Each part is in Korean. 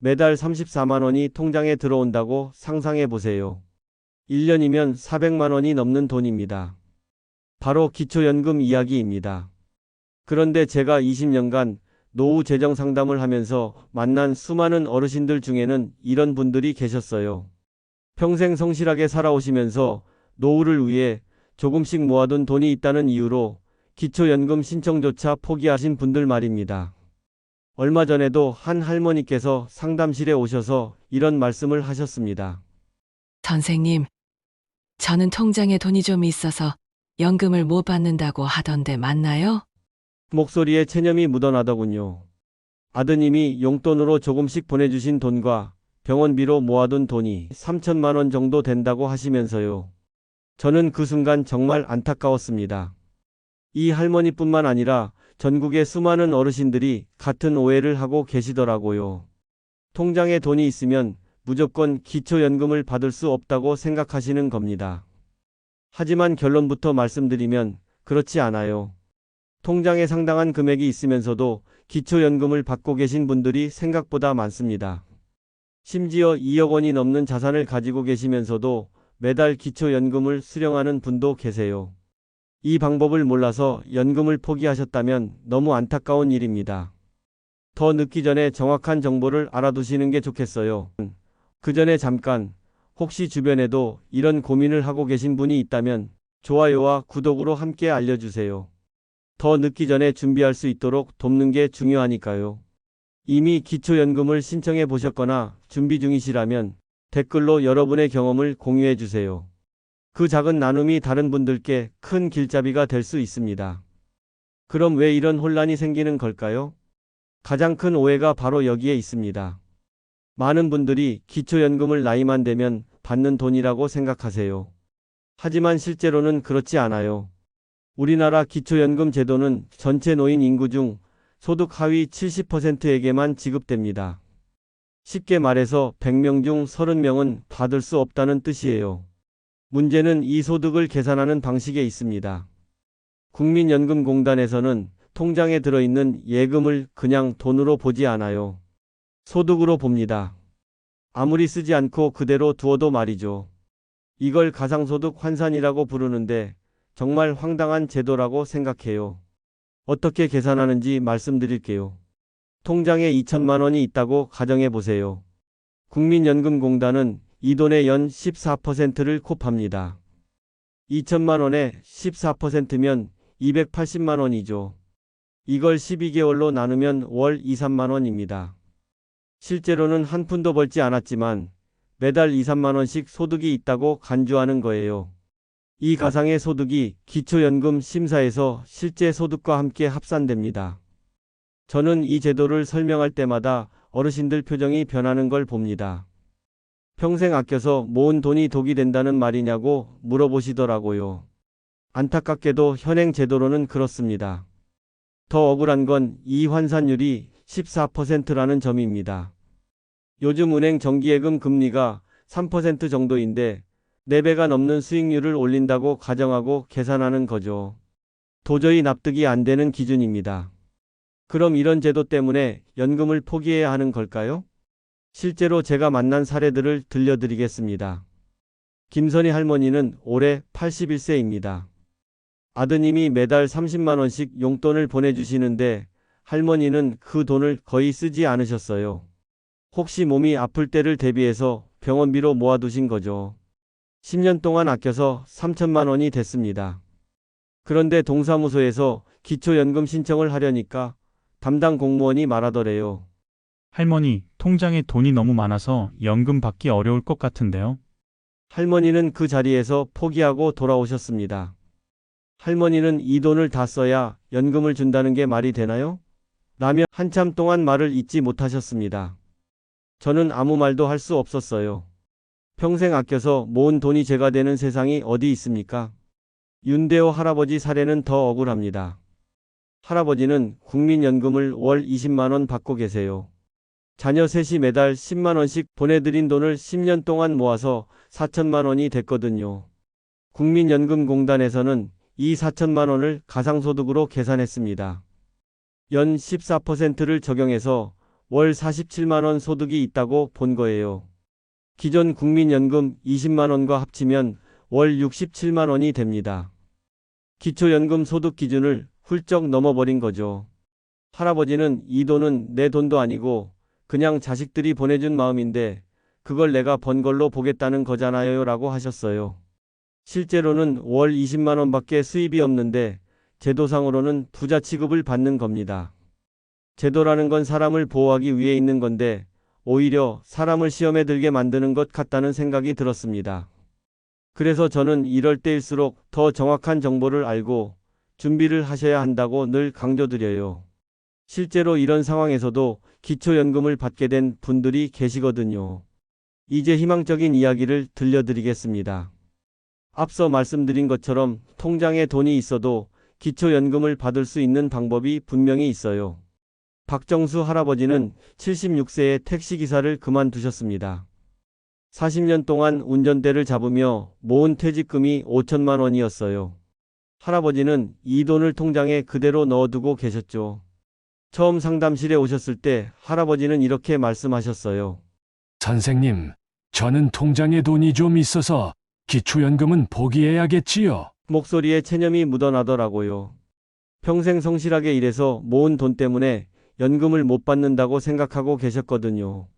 매달 34만 원이 통장에 들어온다고 상상해 보세요. 1년이면 400만 원이 넘는 돈입니다. 바로 기초연금 이야기입니다. 그런데 제가 20년간 노후 재정 상담을 하면서 만난 수많은 어르신들 중에는 이런 분들이 계셨어요. 평생 성실하게 살아오시면서 노후를 위해 조금씩 모아둔 돈이 있다는 이유로 기초연금 신청조차 포기하신 분들 말입니다. 얼마 전에도 한 할머니께서 상담실에 오셔서 이런 말씀을 하셨습니다. 선생님, 저는 통장에 돈이 좀 있어서 연금을 못 받는다고 하던데 맞나요? 목소리에 체념이 묻어나더군요. 아드님이 용돈으로 조금씩 보내주신 돈과 병원비로 모아둔 돈이 3천만 원 정도 된다고 하시면서요. 저는 그 순간 정말 안타까웠습니다. 이 할머니뿐만 아니라 전국의 수많은 어르신들이 같은 오해를 하고 계시더라고요. 통장에 돈이 있으면 무조건 기초연금을 받을 수 없다고 생각하시는 겁니다. 하지만 결론부터 말씀드리면 그렇지 않아요. 통장에 상당한 금액이 있으면서도 기초연금을 받고 계신 분들이 생각보다 많습니다. 심지어 2억 원이 넘는 자산을 가지고 계시면서도 매달 기초연금을 수령하는 분도 계세요. 이 방법을 몰라서 연금을 포기하셨다면 너무 안타까운 일입니다. 더 늦기 전에 정확한 정보를 알아두시는 게 좋겠어요. 그 전에 잠깐 혹시 주변에도 이런 고민을 하고 계신 분이 있다면 좋아요와 구독으로 함께 알려주세요. 더 늦기 전에 준비할 수 있도록 돕는 게 중요하니까요. 이미 기초연금을 신청해 보셨거나 준비 중이시라면 댓글로 여러분의 경험을 공유해 주세요. 그 작은 나눔이 다른 분들께 큰 길잡이가 될 수 있습니다. 그럼 왜 이런 혼란이 생기는 걸까요? 가장 큰 오해가 바로 여기에 있습니다. 많은 분들이 기초연금을 나이만 되면 받는 돈이라고 생각하세요. 하지만 실제로는 그렇지 않아요. 우리나라 기초연금 제도는 전체 노인 인구 중 소득 하위 70%에게만 지급됩니다. 쉽게 말해서 100명 중 30명은 받을 수 없다는 뜻이에요. 문제는 이 소득을 계산하는 방식에 있습니다. 국민연금공단에서는 통장에 들어있는 예금을 그냥 돈으로 보지 않아요. 소득으로 봅니다. 아무리 쓰지 않고 그대로 두어도 말이죠. 이걸 가상소득 환산이라고 부르는데 정말 황당한 제도라고 생각해요. 어떻게 계산하는지 말씀드릴게요. 통장에 2천만 원이 있다고 가정해 보세요. 국민연금공단은 이 돈의 연 14%를 곱합니다. 2천만 원에 14%면 280만 원이죠. 이걸 12개월로 나누면 월 2, 3만 원입니다. 실제로는 한 푼도 벌지 않았지만 매달 2, 3만 원씩 소득이 있다고 간주하는 거예요. 이 가상의 소득이 기초연금 심사에서 실제 소득과 함께 합산됩니다. 저는 이 제도를 설명할 때마다 어르신들 표정이 변하는 걸 봅니다. 평생 아껴서 모은 돈이 독이 된다는 말이냐고 물어보시더라고요. 안타깝게도 현행 제도로는 그렇습니다. 더 억울한 건 이 환산율이 14%라는 점입니다. 요즘 은행 정기예금 금리가 3% 정도인데 4배가 넘는 수익률을 올린다고 가정하고 계산하는 거죠. 도저히 납득이 안 되는 기준입니다. 그럼 이런 제도 때문에 연금을 포기해야 하는 걸까요? 실제로 제가 만난 사례들을 들려드리겠습니다. 김선희 할머니는 올해 81세입니다. 아드님이 매달 30만 원씩 용돈을 보내주시는데 할머니는 그 돈을 거의 쓰지 않으셨어요. 혹시 몸이 아플 때를 대비해서 병원비로 모아두신 거죠. 10년 동안 아껴서 3천만 원이 됐습니다. 그런데 동사무소에서 기초연금 신청을 하려니까 담당 공무원이 말하더래요. 할머니, 통장에 돈이 너무 많아서 연금 받기 어려울 것 같은데요. 할머니는 그 자리에서 포기하고 돌아오셨습니다. 할머니는 이 돈을 다 써야 연금을 준다는 게 말이 되나요? 라며 한참 동안 말을 잇지 못하셨습니다. 저는 아무 말도 할 수 없었어요. 평생 아껴서 모은 돈이 제가 되는 세상이 어디 있습니까? 윤대호 할아버지 사례는 더 억울합니다. 할아버지는 국민연금을 월 20만 원 받고 계세요. 자녀 셋이 매달 10만 원씩 보내드린 돈을 10년 동안 모아서 4천만 원이 됐거든요. 국민연금공단에서는 이 4천만 원을 가상소득으로 계산했습니다. 연 14%를 적용해서 월 47만 원 소득이 있다고 본 거예요. 기존 국민연금 20만 원과 합치면 월 67만 원이 됩니다. 기초연금 소득 기준을 훌쩍 넘어버린 거죠. 할아버지는 이 돈은 내 돈도 아니고 그냥 자식들이 보내준 마음인데 그걸 내가 번 걸로 보겠다는 거잖아요 라고 하셨어요. 실제로는 월 20만 원밖에 수입이 없는데 제도상으로는 부자 취급을 받는 겁니다. 제도라는 건 사람을 보호하기 위해 있는 건데 오히려 사람을 시험에 들게 만드는 것 같다는 생각이 들었습니다. 그래서 저는 이럴 때일수록 더 정확한 정보를 알고 준비를 하셔야 한다고 늘 강조드려요. 실제로 이런 상황에서도 기초연금을 받게 된 분들이 계시거든요. 이제 희망적인 이야기를 들려드리겠습니다. 앞서 말씀드린 것처럼 통장에 돈이 있어도 기초연금을 받을 수 있는 방법이 분명히 있어요. 박정수 할아버지는 76세에 택시기사를 그만두셨습니다. 40년 동안 운전대를 잡으며 모은 퇴직금이 5천만 원이었어요. 할아버지는 이 돈을 통장에 그대로 넣어두고 계셨죠. 처음 상담실에 오셨을 때 할아버지는 이렇게 말씀하셨어요. 선생님, 저는 통장에 돈이 좀 있어서 기초연금은 포기해야겠지요. 목소리에 체념이 묻어나더라고요. 평생 성실하게 일해서 모은 돈 때문에 연금을 못 받는다고 생각하고 계셨거든요.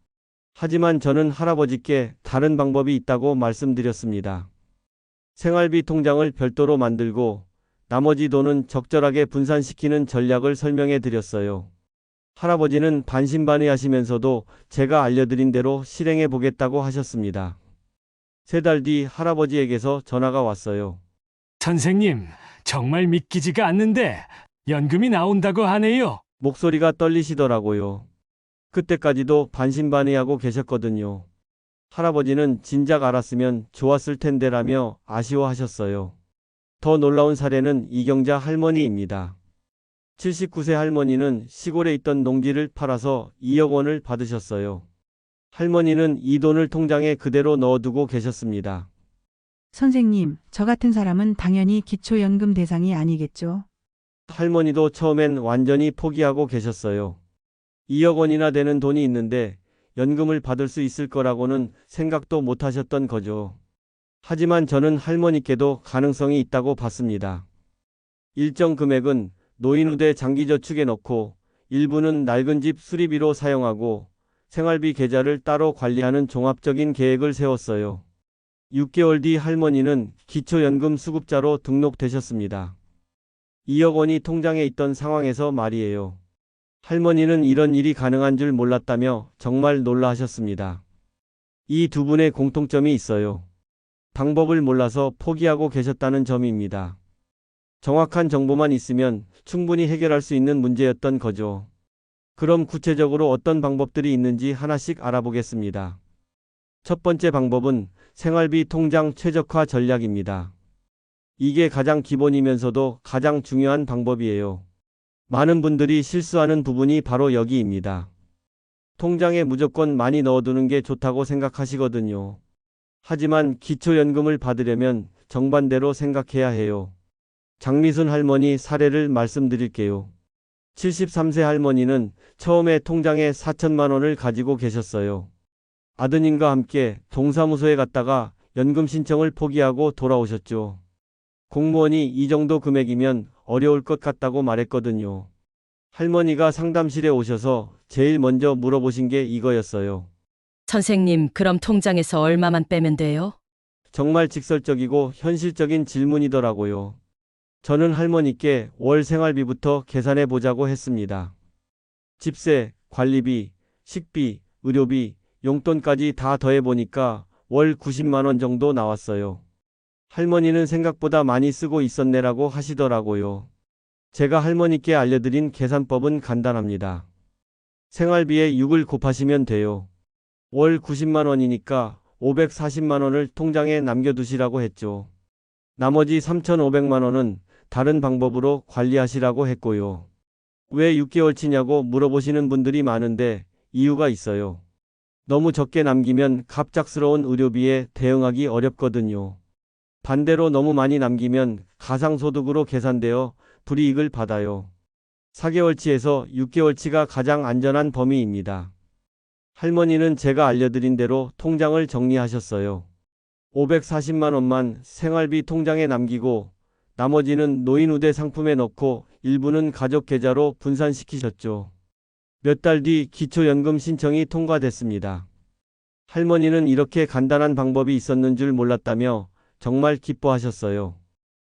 하지만 저는 할아버지께 다른 방법이 있다고 말씀드렸습니다. 생활비 통장을 별도로 만들고 나머지 돈은 적절하게 분산시키는 전략을 설명해 드렸어요. 할아버지는 반신반의하시면서도 제가 알려드린 대로 실행해 보겠다고 하셨습니다. 3달 뒤 할아버지에게서 전화가 왔어요. 선생님, 정말 믿기지가 않는데 연금이 나온다고 하네요. 목소리가 떨리시더라고요. 그때까지도 반신반의하고 계셨거든요. 할아버지는 진작 알았으면 좋았을 텐데라며 아쉬워하셨어요. 더 놀라운 사례는 이경자 할머니입니다. 79세 할머니는 시골에 있던 농지를 팔아서 2억 원을 받으셨어요. 할머니는 이 돈을 통장에 그대로 넣어두고 계셨습니다. 선생님, 저 같은 사람은 당연히 기초연금 대상이 아니겠죠? 할머니도 처음엔 완전히 포기하고 계셨어요. 2억 원이나 되는 돈이 있는데 연금을 받을 수 있을 거라고는 생각도 못 하셨던 거죠. 하지만 저는 할머니께도 가능성이 있다고 봤습니다. 일정 금액은 노인우대 장기저축에 넣고 일부는 낡은 집 수리비로 사용하고 생활비 계좌를 따로 관리하는 종합적인 계획을 세웠어요. 6개월 뒤 할머니는 기초연금 수급자로 등록되셨습니다. 2억 원이 통장에 있던 상황에서 말이에요. 할머니는 이런 일이 가능한 줄 몰랐다며 정말 놀라하셨습니다. 이 두 분의 공통점이 있어요. 방법을 몰라서 포기하고 계셨다는 점입니다. 정확한 정보만 있으면 충분히 해결할 수 있는 문제였던 거죠. 그럼 구체적으로 어떤 방법들이 있는지 하나씩 알아보겠습니다. 첫 번째 방법은 생활비 통장 최적화 전략입니다. 이게 가장 기본이면서도 가장 중요한 방법이에요. 많은 분들이 실수하는 부분이 바로 여기입니다. 통장에 무조건 많이 넣어두는 게 좋다고 생각하시거든요. 하지만 기초연금을 받으려면 정반대로 생각해야 해요. 장미순 할머니 사례를 말씀드릴게요. 73세 할머니는 처음에 통장에 4천만 원을 가지고 계셨어요. 아드님과 함께 동사무소에 갔다가 연금 신청을 포기하고 돌아오셨죠. 공무원이 이 정도 금액이면 어려울 것 같다고 말했거든요. 할머니가 상담실에 오셔서 제일 먼저 물어보신 게 이거였어요. 선생님, 그럼 통장에서 얼마만 빼면 돼요? 정말 직설적이고 현실적인 질문이더라고요. 저는 할머니께 월 생활비부터 계산해 보자고 했습니다. 집세, 관리비, 식비, 의료비, 용돈까지 다 더해 보니까 월 90만 원 정도 나왔어요. 할머니는 생각보다 많이 쓰고 있었네라고 하시더라고요. 제가 할머니께 알려드린 계산법은 간단합니다. 생활비에 6을 곱하시면 돼요. 월 90만 원이니까 540만 원을 통장에 남겨두시라고 했죠. 나머지 3,500만 원은 다른 방법으로 관리하시라고 했고요. 왜 6개월치냐고 물어보시는 분들이 많은데 이유가 있어요. 너무 적게 남기면 갑작스러운 의료비에 대응하기 어렵거든요. 반대로 너무 많이 남기면 가상소득으로 계산되어 불이익을 받아요. 4개월치에서 6개월치가 가장 안전한 범위입니다. 할머니는 제가 알려드린 대로 통장을 정리하셨어요. 540만 원만 생활비 통장에 남기고 나머지는 노인우대 상품에 넣고 일부는 가족 계좌로 분산시키셨죠. 몇 달 뒤 기초연금 신청이 통과됐습니다. 할머니는 이렇게 간단한 방법이 있었는 줄 몰랐다며 정말 기뻐하셨어요.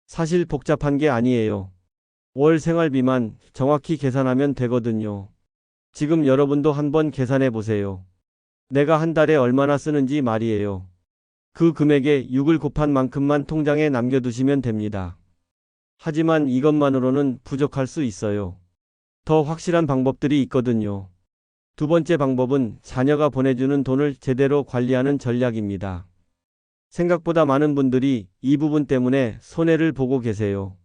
사실 복잡한 게 아니에요. 월 생활비만 정확히 계산하면 되거든요. 지금 여러분도 한번 계산해 보세요. 내가 한 달에 얼마나 쓰는지 말이에요. 그 금액에 6을 곱한 만큼만 통장에 남겨두시면 됩니다. 하지만 이것만으로는 부족할 수 있어요. 더 확실한 방법들이 있거든요. 두 번째 방법은 자녀가 보내주는 돈을 제대로 관리하는 전략입니다. 생각보다 많은 분들이 이 부분 때문에 손해를 보고 계세요.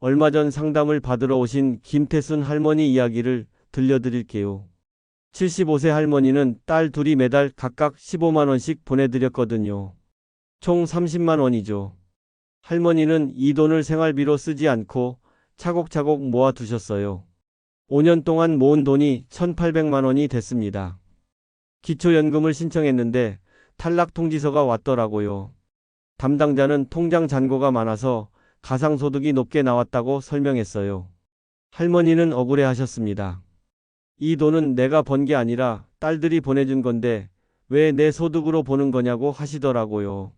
얼마 전 상담을 받으러 오신 김태순 할머니 이야기를 들려드릴게요. 75세 할머니는 딸 둘이 매달 각각 15만 원씩 보내드렸거든요. 총 30만 원이죠. 할머니는 이 돈을 생활비로 쓰지 않고 차곡차곡 모아두셨어요. 5년 동안 모은 돈이 1,800만 원이 됐습니다. 기초연금을 신청했는데 탈락 통지서가 왔더라고요. 담당자는 통장 잔고가 많아서 가상소득이 높게 나왔다고 설명했어요. 할머니는 억울해하셨습니다. 이 돈은 내가 번 게 아니라 딸들이 보내준 건데 왜 내 소득으로 보는 거냐고 하시더라고요.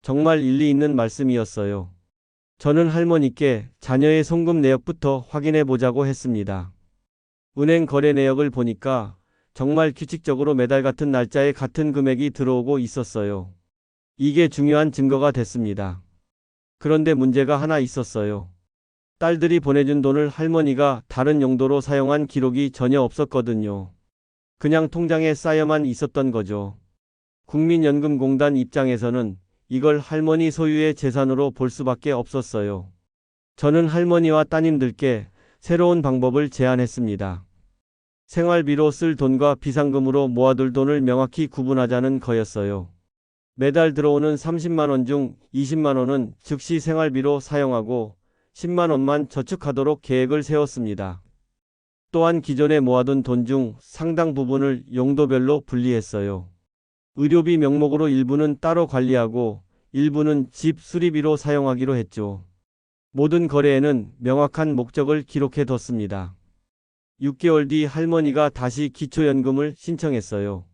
정말 일리 있는 말씀이었어요. 저는 할머니께 자녀의 송금 내역부터 확인해 보자고 했습니다. 은행 거래 내역을 보니까 정말 규칙적으로 매달 같은 날짜에 같은 금액이 들어오고 있었어요. 이게 중요한 증거가 됐습니다. 그런데 문제가 하나 있었어요. 딸들이 보내준 돈을 할머니가 다른 용도로 사용한 기록이 전혀 없었거든요. 그냥 통장에 쌓여만 있었던 거죠. 국민연금공단 입장에서는 이걸 할머니 소유의 재산으로 볼 수밖에 없었어요. 저는 할머니와 따님들께 새로운 방법을 제안했습니다. 생활비로 쓸 돈과 비상금으로 모아둘 돈을 명확히 구분하자는 거였어요. 매달 들어오는 30만 원 중 20만 원은 즉시 생활비로 사용하고 10만 원만 저축하도록 계획을 세웠습니다. 또한 기존에 모아둔 돈 중 상당 부분을 용도별로 분리했어요. 의료비 명목으로 일부는 따로 관리하고 일부는 집 수리비로 사용하기로 했죠. 모든 거래에는 명확한 목적을 기록해 뒀습니다. 6개월 뒤 할머니가 다시 기초연금을 신청했어요.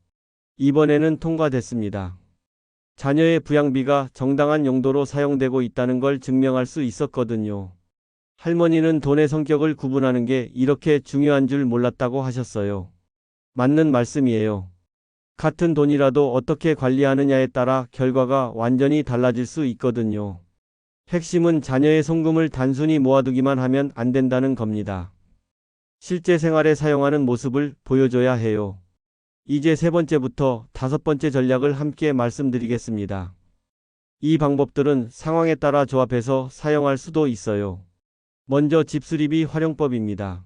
이번에는 통과됐습니다. 자녀의 부양비가 정당한 용도로 사용되고 있다는 걸 증명할 수 있었거든요. 할머니는 돈의 성격을 구분하는 게 이렇게 중요한 줄 몰랐다고 하셨어요. 맞는 말씀이에요. 같은 돈이라도 어떻게 관리하느냐에 따라 결과가 완전히 달라질 수 있거든요. 핵심은 자녀의 송금을 단순히 모아두기만 하면 안 된다는 겁니다. 실제 생활에 사용하는 모습을 보여줘야 해요. 이제 세 번째부터 다섯 번째 전략을 함께 말씀드리겠습니다. 이 방법들은 상황에 따라 조합해서 사용할 수도 있어요. 먼저 집수리비 활용법입니다.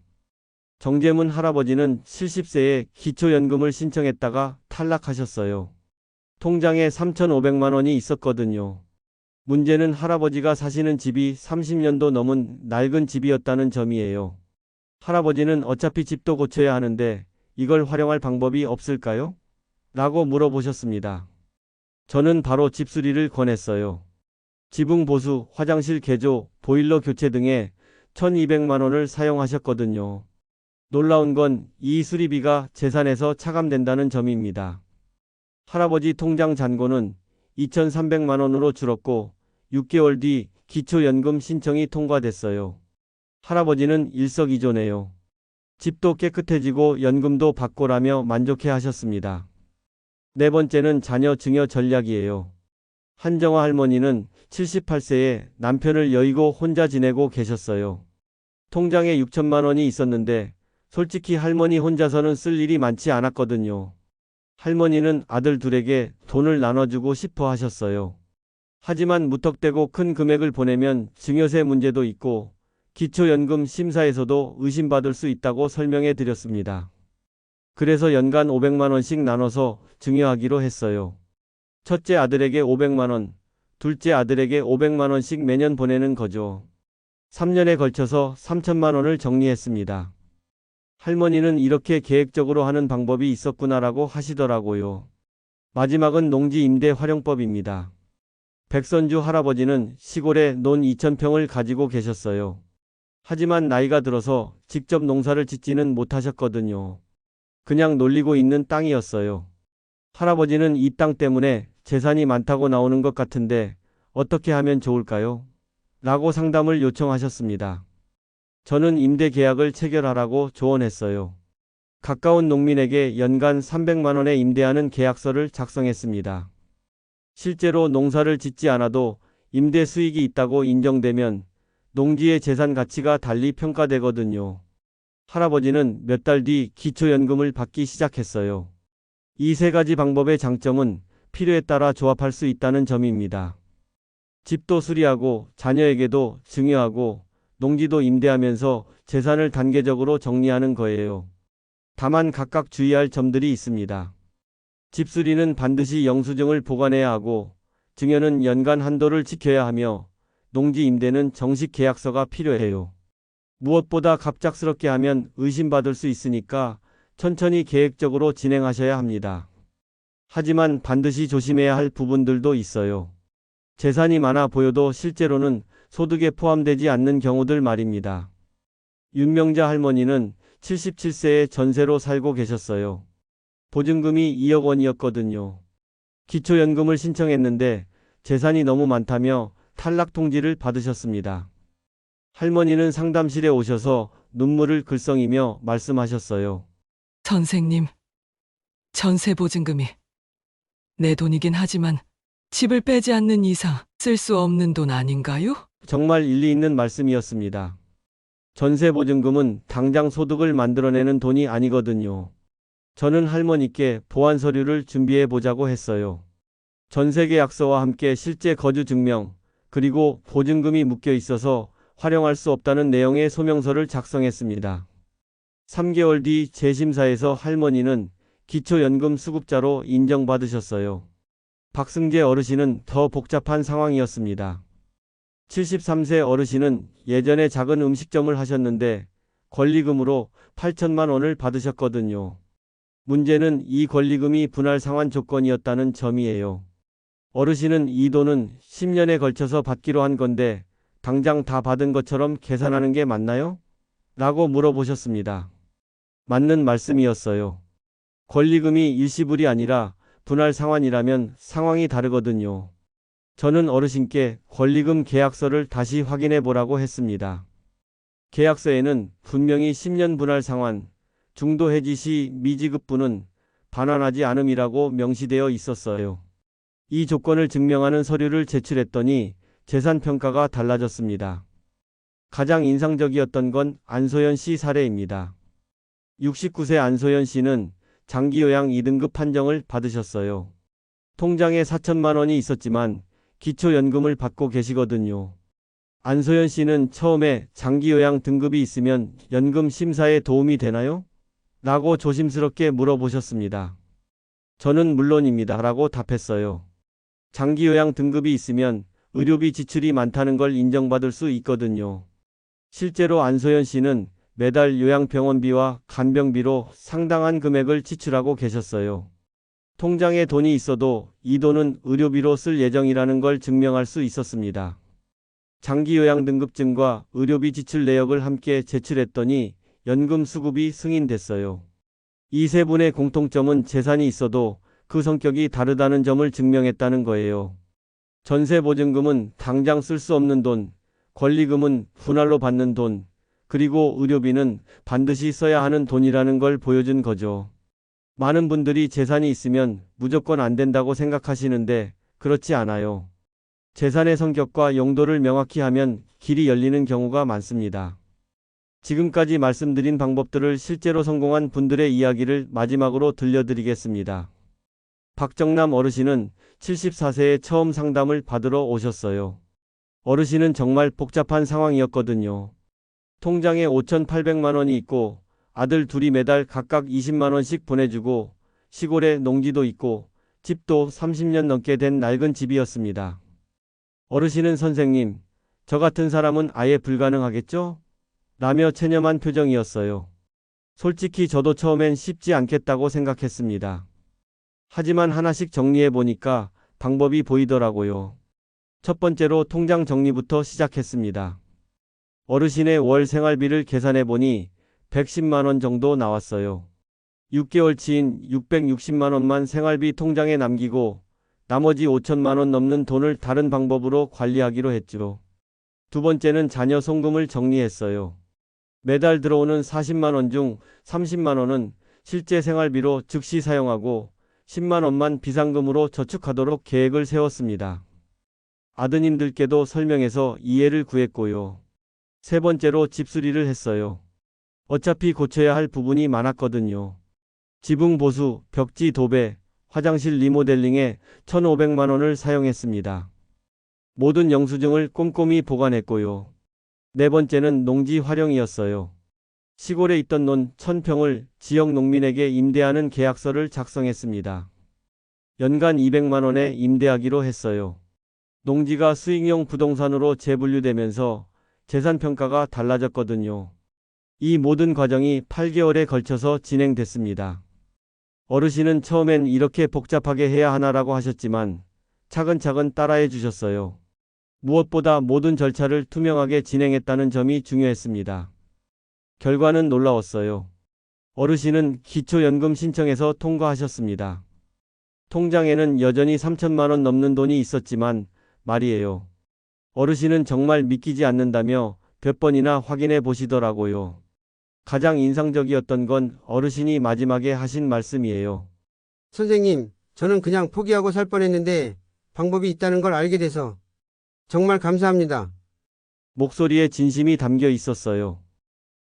정재문 할아버지는 70세에 기초연금을 신청했다가 탈락하셨어요. 통장에 3,500만 원이 있었거든요. 문제는 할아버지가 사시는 집이 30년도 넘은 낡은 집이었다는 점이에요. 할아버지는 어차피 집도 고쳐야 하는데 이걸 활용할 방법이 없을까요? 라고 물어보셨습니다. 저는 바로 집수리를 권했어요. 지붕 보수, 화장실 개조, 보일러 교체 등에 1,200만 원을 사용하셨거든요. 놀라운 건 이 수리비가 재산에서 차감된다는 점입니다. 할아버지 통장 잔고는 2,300만 원으로 줄었고 6개월 뒤 기초연금 신청이 통과됐어요. 할아버지는 일석이조네요. 집도 깨끗해지고 연금도 받고라며 만족해 하셨습니다. 네 번째는 자녀 증여 전략이에요. 한정화 할머니는 78세에 남편을 여의고 혼자 지내고 계셨어요. 통장에 6천만 원이 있었는데 솔직히 할머니 혼자서는 쓸 일이 많지 않았거든요. 할머니는 아들 둘에게 돈을 나눠주고 싶어 하셨어요. 하지만 무턱대고 큰 금액을 보내면 증여세 문제도 있고 기초연금 심사에서도 의심받을 수 있다고 설명해 드렸습니다. 그래서 연간 500만 원씩 나눠서 증여하기로 했어요. 첫째 아들에게 500만 원, 둘째 아들에게 500만 원씩 매년 보내는 거죠. 3년에 걸쳐서 3천만 원을 정리했습니다. 할머니는 이렇게 계획적으로 하는 방법이 있었구나라고 하시더라고요. 마지막은 농지 임대 활용법입니다. 백선주 할아버지는 시골에 논 2,000평을 가지고 계셨어요. 하지만 나이가 들어서 직접 농사를 짓지는 못하셨거든요. 그냥 놀리고 있는 땅이었어요. 할아버지는 이 땅 때문에 재산이 많다고 나오는 것 같은데 어떻게 하면 좋을까요? 라고 상담을 요청하셨습니다. 저는 임대 계약을 체결하라고 조언했어요. 가까운 농민에게 연간 300만 원에 임대하는 계약서를 작성했습니다. 실제로 농사를 짓지 않아도 임대 수익이 있다고 인정되면 농지의 재산 가치가 달리 평가되거든요. 할아버지는 몇 달 뒤 기초연금을 받기 시작했어요. 이 세 가지 방법의 장점은 필요에 따라 조합할 수 있다는 점입니다. 집도 수리하고 자녀에게도 증여하고 농지도 임대하면서 재산을 단계적으로 정리하는 거예요. 다만 각각 주의할 점들이 있습니다. 집수리는 반드시 영수증을 보관해야 하고 증여는 연간 한도를 지켜야 하며 농지 임대는 정식 계약서가 필요해요. 무엇보다 갑작스럽게 하면 의심받을 수 있으니까 천천히 계획적으로 진행하셔야 합니다. 하지만 반드시 조심해야 할 부분들도 있어요. 재산이 많아 보여도 실제로는 소득에 포함되지 않는 경우들 말입니다. 윤명자 할머니는 77세에 전세로 살고 계셨어요. 보증금이 2억 원이었거든요. 기초연금을 신청했는데 재산이 너무 많다며 탈락 통지를 받으셨습니다. 할머니는 상담실에 오셔서 눈물을 글썽이며 말씀하셨어요. 선생님, 전세 보증금이 내 돈이긴 하지만 집을 빼지 않는 이상 쓸 수 없는 돈 아닌가요? 정말 일리 있는 말씀이었습니다. 전세 보증금은 당장 소득을 만들어내는 돈이 아니거든요. 저는 할머니께 보완 서류를 준비해 보자고 했어요. 전세 계약서와 함께 실제 거주 증명, 그리고 보증금이 묶여 있어서 활용할 수 없다는 내용의 소명서를 작성했습니다. 3개월 뒤 재심사에서 할머니는 기초연금 수급자로 인정받으셨어요. 박승재 어르신은 더 복잡한 상황이었습니다. 73세 어르신은 예전에 작은 음식점을 하셨는데 권리금으로 8천만 원을 받으셨거든요. 문제는 이 권리금이 분할 상환 조건이었다는 점이에요. 어르신은 이 돈은 10년에 걸쳐서 받기로 한 건데 당장 다 받은 것처럼 계산하는 게 맞나요? 라고 물어보셨습니다. 맞는 말씀이었어요. 권리금이 일시불이 아니라 분할 상환이라면 상황이 다르거든요. 저는 어르신께 권리금 계약서를 다시 확인해 보라고 했습니다. 계약서에는 분명히 10년 분할 상환, 중도 해지 시 미지급분은 반환하지 않음이라고 명시되어 있었어요. 이 조건을 증명하는 서류를 제출했더니 재산평가가 달라졌습니다. 가장 인상적이었던 건 안소연 씨 사례입니다. 69세 안소연 씨는 장기요양 2등급 판정을 받으셨어요. 통장에 4천만 원이 있었지만 기초연금을 받고 계시거든요. 안소연 씨는 처음에 장기요양 등급이 있으면 연금 심사에 도움이 되나요? 라고 조심스럽게 물어보셨습니다. 저는 물론입니다. 라고 답했어요. 장기요양 등급이 있으면 의료비 지출이 많다는 걸 인정받을 수 있거든요. 실제로 안소연 씨는 매달 요양병원비와 간병비로 상당한 금액을 지출하고 계셨어요. 통장에 돈이 있어도 이 돈은 의료비로 쓸 예정이라는 걸 증명할 수 있었습니다. 장기요양 등급증과 의료비 지출 내역을 함께 제출했더니 연금 수급이 승인됐어요. 이 세 분의 공통점은 재산이 있어도 그 성격이 다르다는 점을 증명했다는 거예요. 전세 보증금은 당장 쓸 수 없는 돈, 권리금은 분할로 받는 돈, 그리고 의료비는 반드시 써야 하는 돈이라는 걸 보여준 거죠. 많은 분들이 재산이 있으면 무조건 안 된다고 생각하시는데 그렇지 않아요. 재산의 성격과 용도를 명확히 하면 길이 열리는 경우가 많습니다. 지금까지 말씀드린 방법들을 실제로 성공한 분들의 이야기를 마지막으로 들려드리겠습니다. 박정남 어르신은 74세에 처음 상담을 받으러 오셨어요. 어르신은 정말 복잡한 상황이었거든요. 통장에 5,800만 원이 있고 아들 둘이 매달 각각 20만 원씩 보내주고 시골에 농지도 있고 집도 30년 넘게 된 낡은 집이었습니다. 어르신은 선생님, 저 같은 사람은 아예 불가능하겠죠? 라며 체념한 표정이었어요. 솔직히 저도 처음엔 쉽지 않겠다고 생각했습니다. 하지만 하나씩 정리해 보니까 방법이 보이더라고요. 첫 번째로 통장 정리부터 시작했습니다. 어르신의 월 생활비를 계산해 보니 110만 원 정도 나왔어요. 6개월치인 660만 원만 생활비 통장에 남기고 나머지 5천만 원 넘는 돈을 다른 방법으로 관리하기로 했죠. 두 번째는 자녀 송금을 정리했어요. 매달 들어오는 40만 원 중 30만 원은 실제 생활비로 즉시 사용하고 10만 원만 비상금으로 저축하도록 계획을 세웠습니다. 아드님들께도 설명해서 이해를 구했고요. 세 번째로 집수리를 했어요. 어차피 고쳐야 할 부분이 많았거든요. 지붕 보수, 벽지 도배, 화장실 리모델링에 1,500만 원을 사용했습니다. 모든 영수증을 꼼꼼히 보관했고요. 네 번째는 농지 활용이었어요. 시골에 있던 논 1,000평을 지역 농민에게 임대하는 계약서를 작성했습니다. 연간 200만 원에 임대하기로 했어요. 농지가 수익용 부동산으로 재분류되면서 재산 평가가 달라졌거든요. 이 모든 과정이 8개월에 걸쳐서 진행됐습니다. 어르신은 처음엔 이렇게 복잡하게 해야 하나라고 하셨지만 차근차근 따라해 주셨어요. 무엇보다 모든 절차를 투명하게 진행했다는 점이 중요했습니다. 결과는 놀라웠어요. 어르신은 기초연금 신청에서 통과하셨습니다. 통장에는 여전히 3천만 원 넘는 돈이 있었지만 말이에요. 어르신은 정말 믿기지 않는다며 몇 번이나 확인해 보시더라고요. 가장 인상적이었던 건 어르신이 마지막에 하신 말씀이에요. 선생님, 저는 그냥 포기하고 살 뻔했는데 방법이 있다는 걸 알게 돼서 정말 감사합니다. 목소리에 진심이 담겨 있었어요.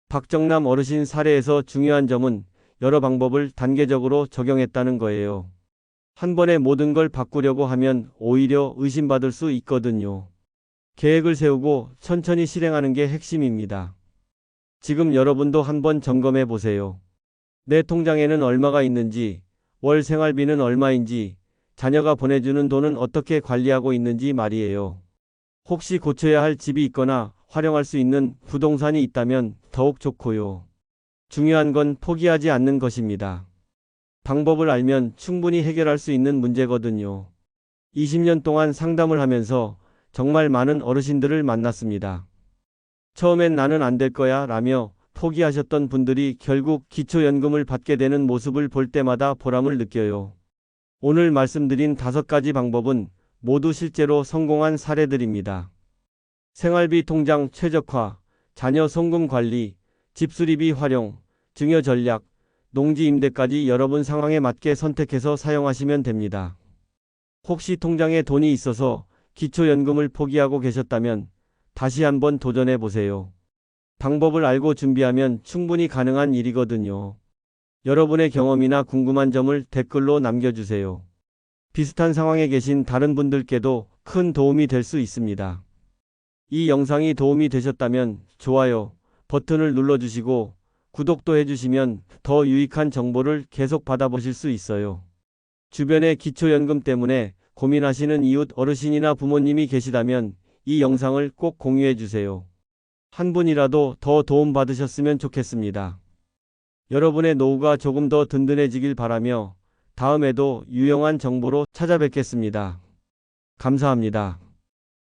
박정남 어르신 사례에서 중요한 점은 여러 방법을 단계적으로 적용했다는 거예요. 한 번에 모든 걸 바꾸려고 하면 오히려 의심받을 수 있거든요. 계획을 세우고 천천히 실행하는 게 핵심입니다. 지금 여러분도 한번 점검해 보세요. 내 통장에는 얼마가 있는지, 월 생활비는 얼마인지, 자녀가 보내주는 돈은 어떻게 관리하고 있는지 말이에요. 혹시 고쳐야 할 집이 있거나 활용할 수 있는 부동산이 있다면 더욱 좋고요. 중요한 건 포기하지 않는 것입니다. 방법을 알면 충분히 해결할 수 있는 문제거든요. 20년 동안 상담을 하면서 정말 많은 어르신들을 만났습니다. 처음엔 나는 안 될 거야 라며 포기하셨던 분들이 결국 기초연금을 받게 되는 모습을 볼 때마다 보람을 느껴요. 오늘 말씀드린 5가지 방법은 모두 실제로 성공한 사례들입니다. 생활비 통장 최적화, 자녀 송금 관리, 집수리비 활용, 증여 전략, 농지 임대까지 여러분 상황에 맞게 선택해서 사용하시면 됩니다. 혹시 통장에 돈이 있어서 기초연금을 포기하고 계셨다면 다시 한번 도전해 보세요. 방법을 알고 준비하면 충분히 가능한 일이거든요. 여러분의 경험이나 궁금한 점을 댓글로 남겨주세요. 비슷한 상황에 계신 다른 분들께도 큰 도움이 될 수 있습니다. 이 영상이 도움이 되셨다면 좋아요 버튼을 눌러주시고 구독도 해주시면 더 유익한 정보를 계속 받아보실 수 있어요. 주변에 기초연금 때문에 고민하시는 이웃 어르신이나 부모님이 계시다면 이 영상을 꼭 공유해 주세요. 한 분이라도 더 도움받으셨으면 좋겠습니다. 여러분의 노후가 조금 더 든든해지길 바라며 다음에도 유용한 정보로 찾아뵙겠습니다. 감사합니다.